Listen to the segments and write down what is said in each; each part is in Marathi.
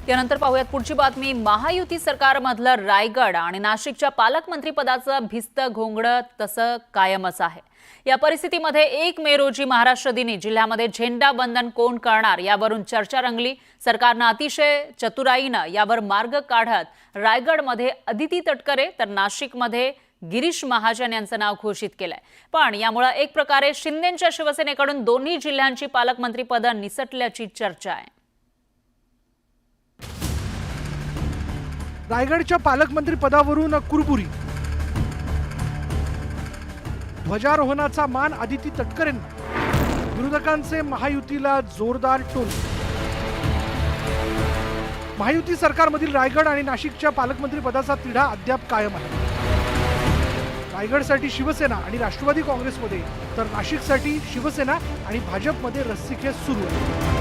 त्यानंतर पाहूयात पुढची बातमी। महायुती सरकारमधलं रायगड आणि नाशिकच्या पालकमंत्रीपदाचं भिस्त घोंगडं तसं कायमच आहे। या परिस्थितीमध्ये 1 मे रोजी महाराष्ट्र दिनी जिल्ह्यामध्ये झेंडा बंधन कोण करणार यावरून चर्चा रंगली। सरकारनं अतिशय चतुराईनं यावर मार्ग काढत रायगडमध्ये अदिती तटकरे तर नाशिकमध्ये गिरीश महाजन यांचं नाव घोषित केलंय। पण यामुळे एक प्रकारे शिंदेंच्या शिवसेनेकडून दोन्ही जिल्ह्यांची पालकमंत्रीपदं निसटल्याची चर्चा आहे। रायगडच्या पालकमंत्री पदावरून कुरबुरी, ध्वजारोहणाचा मान अदिती तटकरेंना, विरोधकांचे महायुतीला जोरदार टोल। महायुती सरकारमधील रायगड आणि नाशिकच्या पालकमंत्री पदाचा तिढा अद्याप कायम आहे। रायगडसाठी शिवसेना आणि राष्ट्रवादी काँग्रेसमध्ये तर नाशिकसाठी शिवसेना आणि भाजपमध्ये रस्सीखेच सुरू आहे।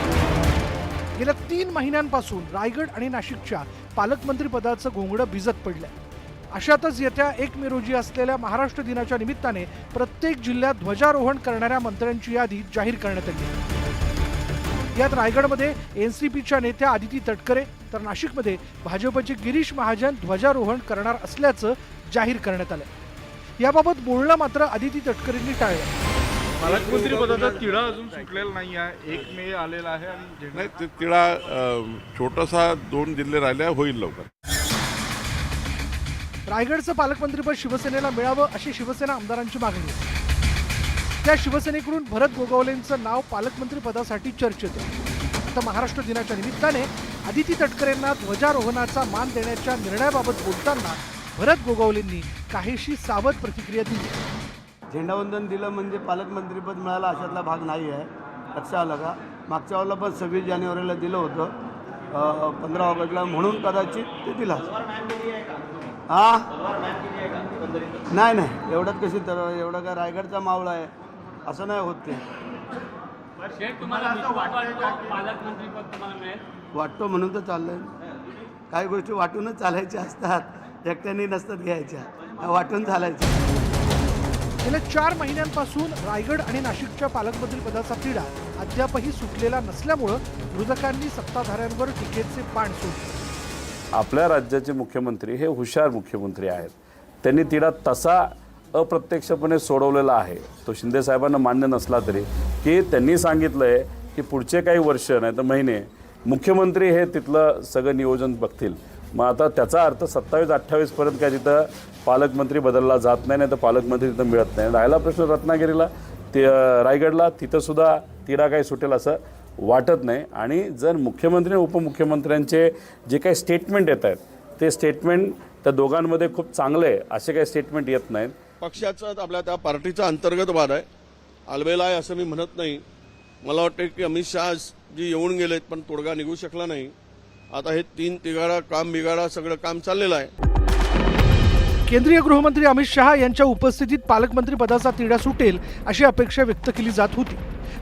गेल्या 3 महिन्यांपासून रायगड आणि नाशिकच्या पालकमंत्री पदाचं घोंगडं भिजत पडलंय। अशातच येत्या 1 मे रोजी असलेल्या महाराष्ट्र दिनाच्या निमित्ताने प्रत्येक जिल्ह्यात ध्वजारोहण करणाऱ्या मंत्र्यांची यादी जाहीर करण्यात आली। यात रायगडमध्ये एनसीपीच्या नेत्या अदिती तटकरे तर नाशिकमध्ये भाजपचे गिरीश महाजन ध्वजारोहण करणार असल्याचं जाहीर करण्यात आलंय। याबाबत बोलणं मात्र अदिती तटकरेंनी टाळलं। पालकमंत्री पदाचा तिढा अजून सुटलेला नाही आहे। 1 मे आलेला आहे आणि नाही तिढा छोटासा 2 जिल्हे राहिले होईल लवकर। रायगडचं पालकमंत्रीपद शिवसेनेला मिळावं अशी शिवसेना आमदारांची मागणी आहे। त्या शिवसेनेकडून भरत गोगावलेंचं नाव पालकमंत्री पदासाठी चर्चेत आहे। आता महाराष्ट्र दिनाच्या निमित्ताने अदिती तटकरेंना ध्वजारोहणाचा मान देण्याच्या निर्णयाबाबत बोलताना भरत गोगावलेंनी काहीशी सावध प्रतिक्रिया दिली। झेंडावंदन दिलं म्हणजे पालकमंत्रीपद मिळालं अशातला भाग नाही आहे, लक्षात आलं का? मागच्या वेळेला पण 26 जानेवारीला दिलं होतं, 15 ऑगस्टला, म्हणून कदाचित ते दिलं। नाही नाही एवढ्यात कशी तर एवढं काय रायगडचा मावळा आहे असं नाही होत ते। वाटतो म्हणून तर चाललंय। काही गोष्टी वाटूनच चालायच्या असतात, एकट्याने नसतात घ्यायच्या, वाटून चालायच्या। गेल्या 4 महिन्यांपासून रायगड आणि नाशिकच्या पालकमंत्री पदाचा तिढा अद्यापही सुटलेला नसल्यामुळे विरोधकांनी सत्ताधाऱ्यांवर टीकेचे बाण सोडले। आपल्या राज्याचे मुख्यमंत्री हे हुशार मुख्यमंत्री आहेत। त्यांनी तिढा तसा अप्रत्यक्षपणे सोडवलेला आहे। तो शिंदे साहेबांना मान्य नसला तरी की त्यांनी सांगितलंय की पुढचे काही वर्ष नाही तर महिने मुख्यमंत्री हे तिथलं सगळं नियोजन बघतील। मग आता त्याचा अर्थ 27-28 पर्यंत काय तिथं पालकमंत्री बदलला जात नाही, तर पालकमंत्री तिथं मिळत नाही। राहिला प्रश्न रत्नागिरीला, ते रायगडला, तिथं सुद्धा तिढा काही सुटेल असं वाटत नाही। आणि जर मुख्यमंत्री आणि उपमुख्यमंत्र्यांचे जे काही स्टेटमेंट येत आहेत ते स्टेटमेंट त्या दोघांमध्ये खूप चांगले असे काही स्टेटमेंट येत नाहीत। पक्षाचा आपल्या त्या पार्टीचा अंतर्गत वाद आहे, आलबेला आहे असं मी म्हणत नाही। मला वाटतं की अमित शहा जी येऊन गेलेत पण तोडगा निघू शकला नाही। आता हे 3 तिघाडा काम बिघाडा सगळं काम चाललेलं आहे। केंद्रीय गृहमंत्री अमित शहा यांच्या उपस्थितीत पालकमंत्री पदाचा तिढा सुटेल अशी अपेक्षा व्यक्त केली जात होती।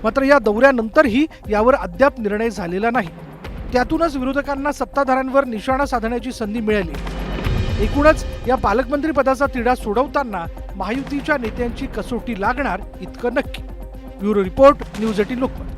मात्र या दौऱ्यानंतरही यावर अद्याप निर्णय झालेला नाही। त्यातूनच विरोधकांना सत्ताधाऱ्यांवर निशाणा साधण्याची संधी मिळाली। एकूणच या पालकमंत्री पदाचा तिढा सोडवताना महायुतीच्या नेत्यांची कसोटी लागणार इतकं नक्की। Bureau report, news 18 Lokmat.